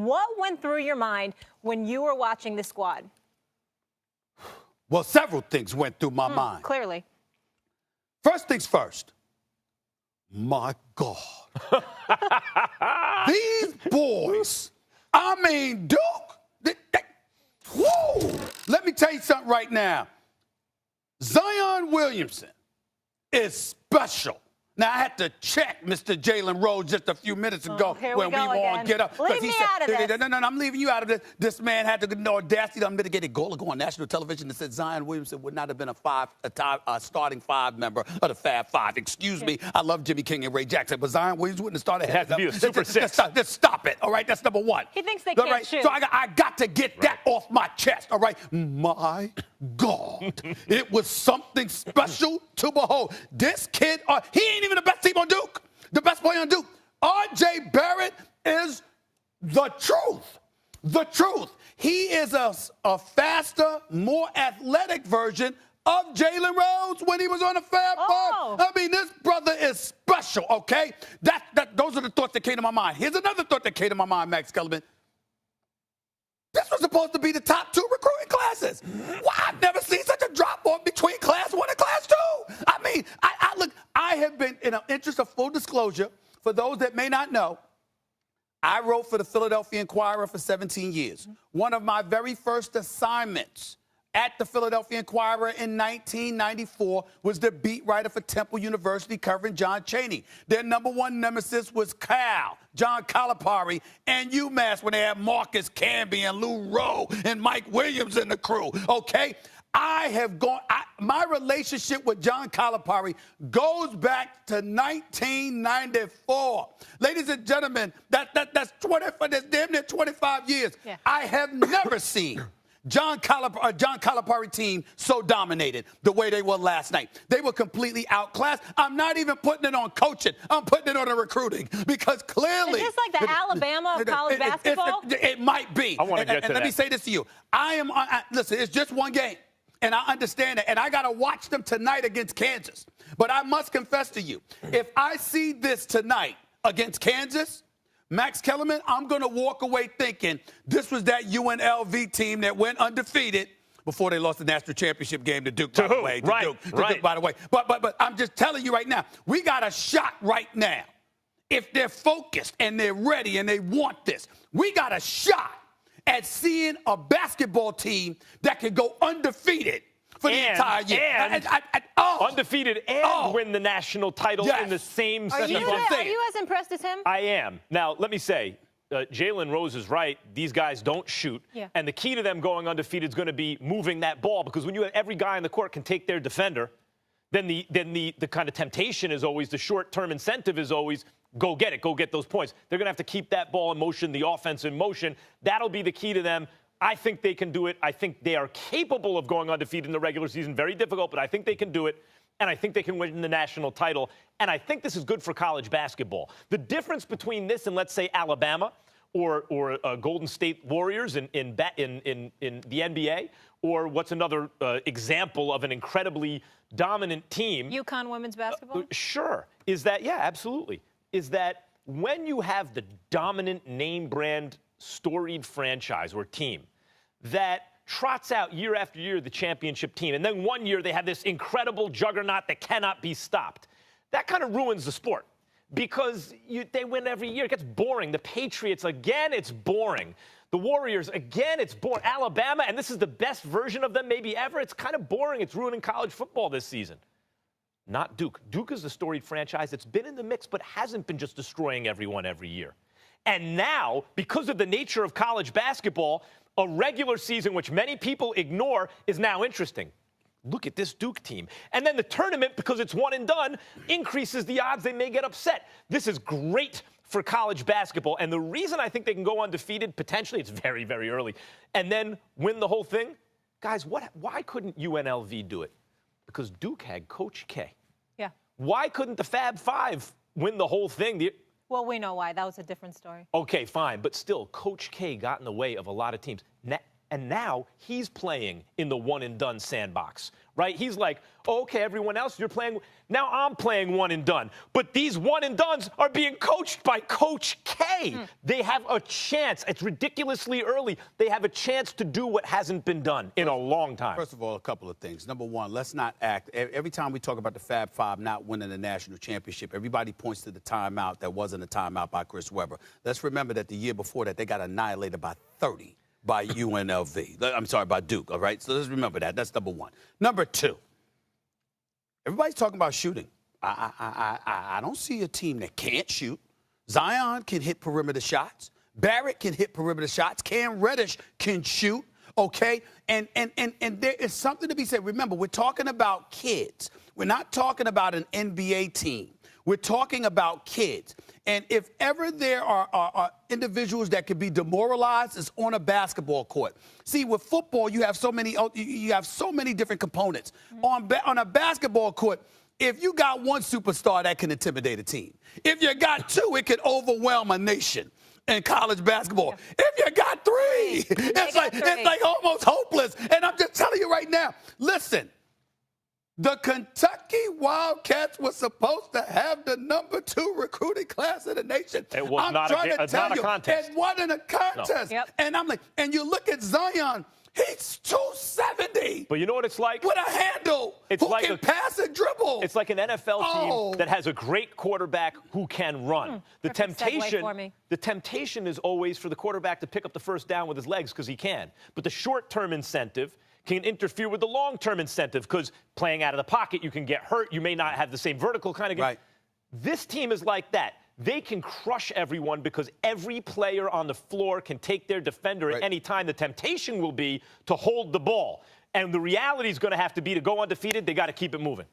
What went through your mind when you were watching the squad? Well, several things went through my mind. Clearly. First things first. My God. These boys, I mean, Duke, whoa. Let me tell you something right now. Zion Williamson is special. Now, I had to check Mr. Jalen Rose just a few minutes ago when we were on Get Up. Leave me out of this. No, I'm leaving you out of this. This man had the audacity to unmitigated goal to go on national television and said Zion Williamson would not have been a starting five member of the Fab Five. Excuse me, I love Jimmy King and Ray Jackson, but Zion Williams wouldn't have started. It has to be a Super Six. Just stop it, all right? That's number one. He thinks they can't shoot. So I got to get that off my chest, all right? My God, it was something special to behold. This kid, he ain't even the best team on Duke. The best player on Duke. R.J. Barrett is the truth. The truth. He is a faster, more athletic version of Jalen Rose when he was on the Fab Five. I mean, this brother is special, okay? Those are the thoughts that came to my mind. Here's another thought that came to my mind, Max Kellerman. This was supposed to be the top 2 recruiting classes. Well, I've never seen such a drop-off between class 1 and class 2. I mean, I have been, in the interest of full disclosure, for those that may not know, I wrote for the Philadelphia Inquirer for 17 years. One of my very first assignments at the Philadelphia Inquirer in 1994 was the beat writer for Temple University covering John Chaney. Their number one nemesis was John Calipari, and UMass when they had Marcus Camby and Lou Rowe and Mike Williams and the crew, okay? My relationship with John Calipari goes back to 1994. Ladies and gentlemen, that's damn near 25 years. Yeah. I have never seen John Calipari team so dominated the way they were last night. They were completely outclassed. I'm not even putting it on coaching. I'm putting it on the recruiting because clearly. Is this like the Alabama of college basketball? It might be. I want to get to that. And let me say this to you. Listen, it's just one game. And I understand it. And I got to watch them tonight against Kansas. But I must confess to you, if I see this tonight against Kansas, Max Kellerman, I'm going to walk away thinking this was that UNLV team that went undefeated before they lost the national championship game to Duke, by the way. Duke, by the way. But I'm just telling you right now, we got a shot right now. If they're focused and they're ready and they want this, we got a shot at seeing a basketball team that can go undefeated for the entire year. Undefeated and win the national title in the same season. Are you as impressed as him? I am. Now, let me say, Jalen Rose is right. These guys don't shoot. Yeah. And the key to them going undefeated is going to be moving that ball because when you have every guy on the court can take their defender, then the kind of temptation is always, the short-term incentive is always, go get it, go get those points. They're going to have to keep that ball in motion, the offense in motion. That'll be the key to them. I think they can do it. I think they are capable of going undefeated in the regular season. Very difficult, but I think they can do it. And I think they can win the national title. And I think this is good for college basketball. The difference between this and, let's say, Alabama or Golden State Warriors in the NBA, or what's another example of an incredibly dominant team. UConn women's basketball? Sure. Is that, yeah, absolutely. Is that when you have the dominant name brand storied franchise or team that trots out year after year the championship team, and then one year they have this incredible juggernaut that cannot be stopped, that kind of ruins the sport because they win every year. It gets boring. The Patriots, again, it's boring. The Warriors, again, it's boring. Alabama, and this is the best version of them maybe ever. It's kind of boring. It's ruining college football this season. Not Duke. Duke is a storied franchise that's been in the mix but hasn't been just destroying everyone every year. And now, because of the nature of college basketball, a regular season, which many people ignore, is now interesting. Look at this Duke team. And then the tournament, because it's one and done, increases the odds they may get upset. This is great for college basketball. And the reason I think they can go undefeated, potentially, it's very, very early, and then win the whole thing, guys, why couldn't UNLV do it? Because Duke had Coach K. Yeah. Why couldn't the Fab Five win the whole thing? Well, we know why. That was a different story. Okay, fine. But still, Coach K got in the way of a lot of teams. And now he's playing in the one-and-done sandbox, right? He's like, oh, okay, everyone else, you're playing. Now I'm playing one-and-done. But these one-and-dones are being coached by Coach K. They have a chance. It's ridiculously early. They have a chance to do what hasn't been done in a long time. First of all, a couple of things. Number one, let's not act. Every time we talk about the Fab Five not winning the national championship, everybody points to the timeout that wasn't a timeout by Chris Webber. Let's remember that the year before that, they got annihilated by 30 by UNLV. I'm sorry, by Duke, all right? So let's remember that. That's number one. Number two, everybody's talking about shooting. I don't see a team that can't shoot. Zion can hit perimeter shots. Barrett can hit perimeter shots. Cam Reddish can shoot, okay? And there is something to be said. Remember, we're talking about kids. We're not talking about an NBA team. We're talking about kids. And if ever there are individuals that could be demoralized, it's on a basketball court. See, with football, you have so many different components. On a basketball court, if you got one superstar, that can intimidate a team. If you got two, it can overwhelm a nation in college basketball. If you got three, it's like almost hopeless. And I'm just telling you right now, listen. The Kentucky Wildcats were supposed to have the number 2 recruiting class in the nation. It was not a contest. It wasn't a contest. No. Yep. And I'm like, and you look at Zion, he's 270. But you know what it's like? With a handle. Who can pass and dribble. It's like an NFL team that has a great quarterback who can run. The temptation is always for the quarterback to pick up the first down with his legs because he can. But the short-term incentive can interfere with the long-term incentive because playing out of the pocket, you can get hurt. You may not have the same vertical kind of game. Right. This team is like that. They can crush everyone because every player on the floor can take their defender at any time. The temptation will be to hold the ball. And the reality is going to have to be to go undefeated, they got to keep it moving.